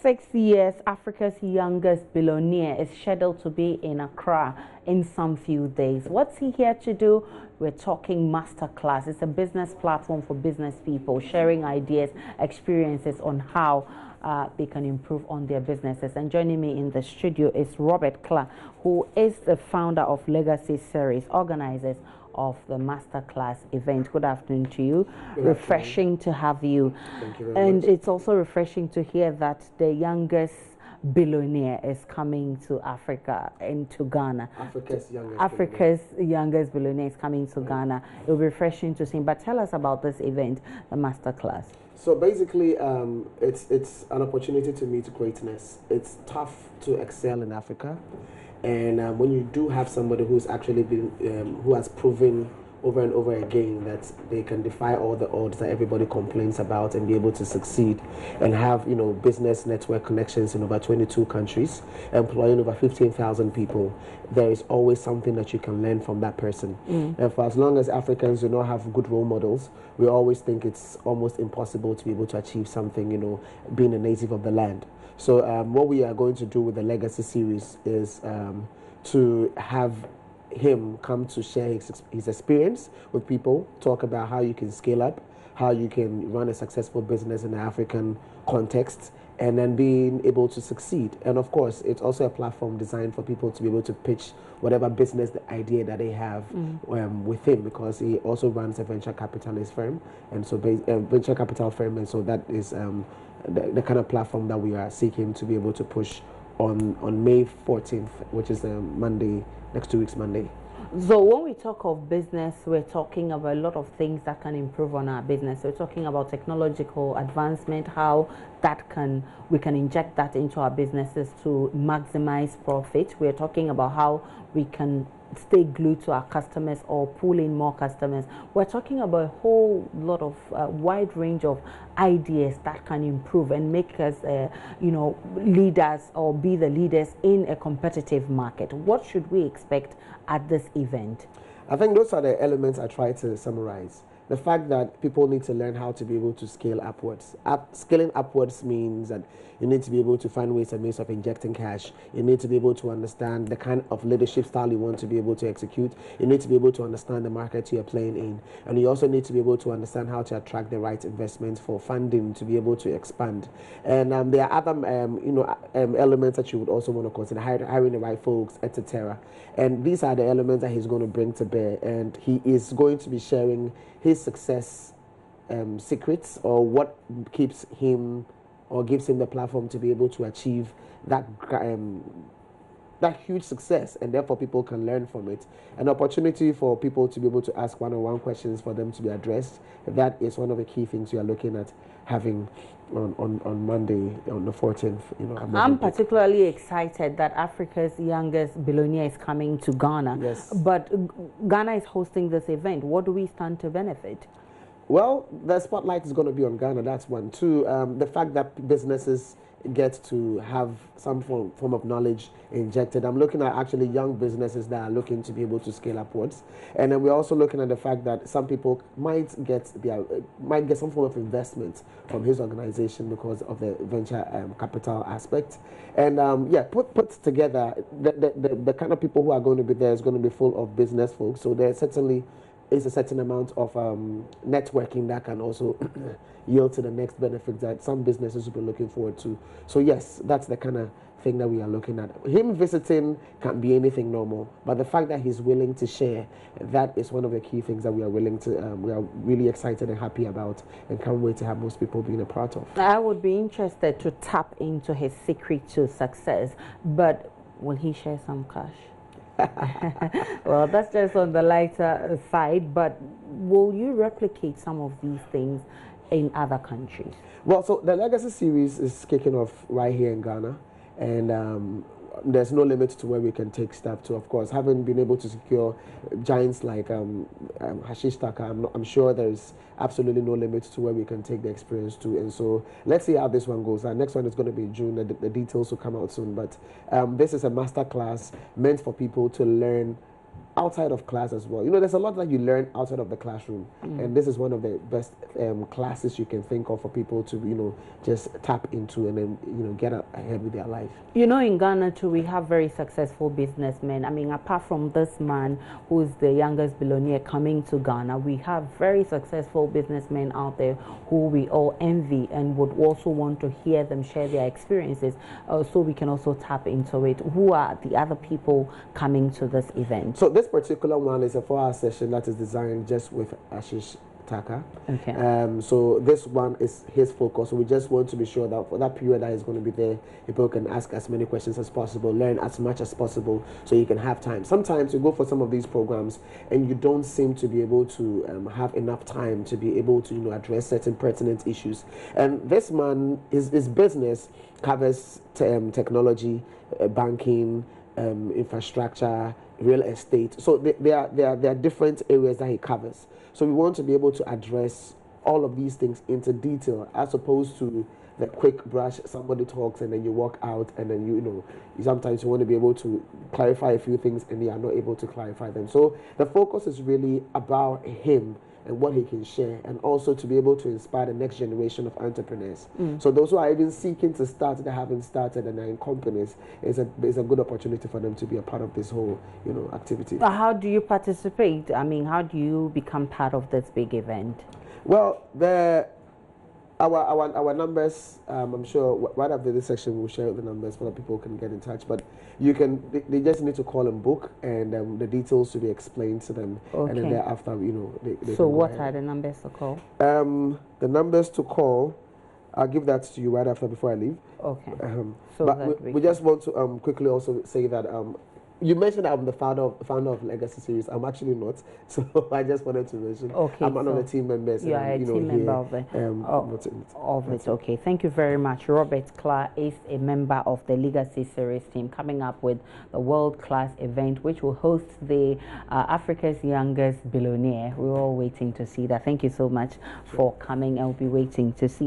6 years, Africa's youngest billionaire is scheduled to be in Accra in some few days. What's he here to do? We're talking masterclass. It's a business platform for business people, sharing ideas, experiences on how they can improve on their businesses. And joining me in the studio is Robert Clark, who is the founder of Legacy Series, organizers of the masterclass event. Good afternoon to you. Refreshing to have you. Thank you very much. It's also refreshing to hear that the youngest billionaire is coming to Africa and to Ghana. Africa's youngest billionaire is coming to Ghana. It will be refreshing to see. But tell us about this event, the masterclass. So basically, it's an opportunity to meet greatness. It's tough to excel in Africa, and when you do have somebody who's actually been, who has proven over and over again that they can defy all the odds that everybody complains about and be able to succeed and have, business network connections in over 22 countries, employing over 15,000 people, there is always something that you can learn from that person. And for as long as Africans do not have good role models, we always think it's almost impossible to be able to achieve something, being a native of the land. So what we are going to do with the Legacy Series is to have him come to share his experience with people, talk about how you can scale up, how you can run a successful business in the African context, and then being able to succeed. And of course, it's also a platform designed for people to be able to pitch whatever business the idea that they have with him, because he also runs a venture capitalist firm, and so venture capital firm, and so that is the kind of platform that we are seeking to be able to push on May 14th, which is Monday, next 2 weeks Monday. So when we talk of business, we're talking about a lot of things that can improve on our business. We're talking about technological advancement, how we can inject that into our businesses to maximize profit. We're talking about how we can stay glued to our customers or pull in more customers. We're talking about a whole lot of wide range of ideas that can improve and make us leaders, or be the leaders in a competitive market. What should we expect at this event? I think those are the elements I try to summarize. The fact that people need to learn how to be able to scale upwards. Scaling upwards means that you need to be able to find ways and means of injecting cash. You need to be able to understand the kind of leadership style you want to be able to execute. You need to be able to understand the market you're playing in. And you also need to be able to understand how to attract the right investments for funding to be able to expand. And there are other elements that you would also want to consider, hiring the right folks, etc. And these are the elements that he's going to bring to bear. And he is going to be sharing his success secrets, or what keeps him or gives him the platform to be able to achieve that huge success, and therefore people can learn from it. An opportunity for people to be able to ask one-on-one questions for them to be addressed. That is one of the key things we are looking at having on Monday, on the 14th. I'm particularly excited that Africa's youngest billionaire is coming to Ghana. Yes. But Ghana is hosting this event. What do we stand to benefit? Well, the spotlight is going to be on Ghana. That's one. Two, the fact that businesses get to have some form of knowledge injected. I'm looking at actually young businesses that are looking to be able to scale upwards, and then we're also looking at the fact that some people might get some form of investment from his organization because of the venture capital aspect. And put together the kind of people who are going to be there is going to be full of business folks. So there certainly is a certain amount of networking that can also yield to the next benefits that some businesses will be looking forward to. So yes, that's the kind of thing that we are looking at. Him visiting can be anything normal, but the fact that he's willing to share, that is one of the key things that we are willing to, we are really excited and happy about, and can't wait to have most people being a part of. I would be interested to tap into his secret to success, but will he share some cash? Well, that's just on the lighter side, but will you replicate some of these things in other countries? Well, so the Legacy Series is kicking off right here in Ghana, and there's no limit to where we can take stuff to. Of course, having been able to secure giants like Hashish Taka, I'm sure there's absolutely no limit to where we can take the experience to. And so let's see how this one goes. Our next one is going to be in June. The details will come out soon. But this is a masterclass meant for people to learn outside of class as well. You know, there's a lot that you learn outside of the classroom, and this is one of the best classes you can think of for people to, you know, just tap into and then, you know, get ahead with their life. You know, in Ghana too, we have very successful businessmen. I mean, apart from this man who is the youngest billionaire coming to Ghana, we have very successful businessmen out there who we all envy and would also want to hear them share their experiences, so we can also tap into it. Who are the other people coming to this event? So this particular one is a 4-hour session that is designed just with Ashish Taka. Okay. So this one is his focus. So we just want to be sure that for that period that he's going to be there, people can ask as many questions as possible, learn as much as possible, so you can have time. Sometimes you go for some of these programs and you don't seem to be able to have enough time to be able to, you know, address certain pertinent issues. And this man, his business covers technology, banking, infrastructure, real estate. So there are different areas that he covers. So we want to be able to address all of these things into detail, as opposed to the quick brush. Somebody talks and then you walk out, and then you know, sometimes you want to be able to clarify a few things and they are not able to clarify them. So the focus is really about him and what he can share, and also to be able to inspire the next generation of entrepreneurs. So those who are even seeking to start, that haven't started, and are in companies, is a good opportunity for them to be a part of this whole, you know, activity. How do you participate? I mean, how do you become part of this big event? Well, our numbers, I'm sure right after this section we'll share the numbers so that people can get in touch. But you can, they just need to call and book, and the details to be explained to them. Okay. And then thereafter, you know, they so what are the numbers to call? The numbers to call, I'll give that to you right after, before I leave. Okay. So but we just want to quickly also say that you mentioned I'm the founder of Legacy Series. I'm actually not, so I just wanted to mention. Okay, I'm one of the team members. You are a team member of it. Of it. Okay, thank you very much. Robert Clark is a member of the Legacy Series team, coming up with the world-class event, which will host the Africa's youngest billionaire. We're all waiting to see that. Thank you so much for coming. I'll be waiting to see.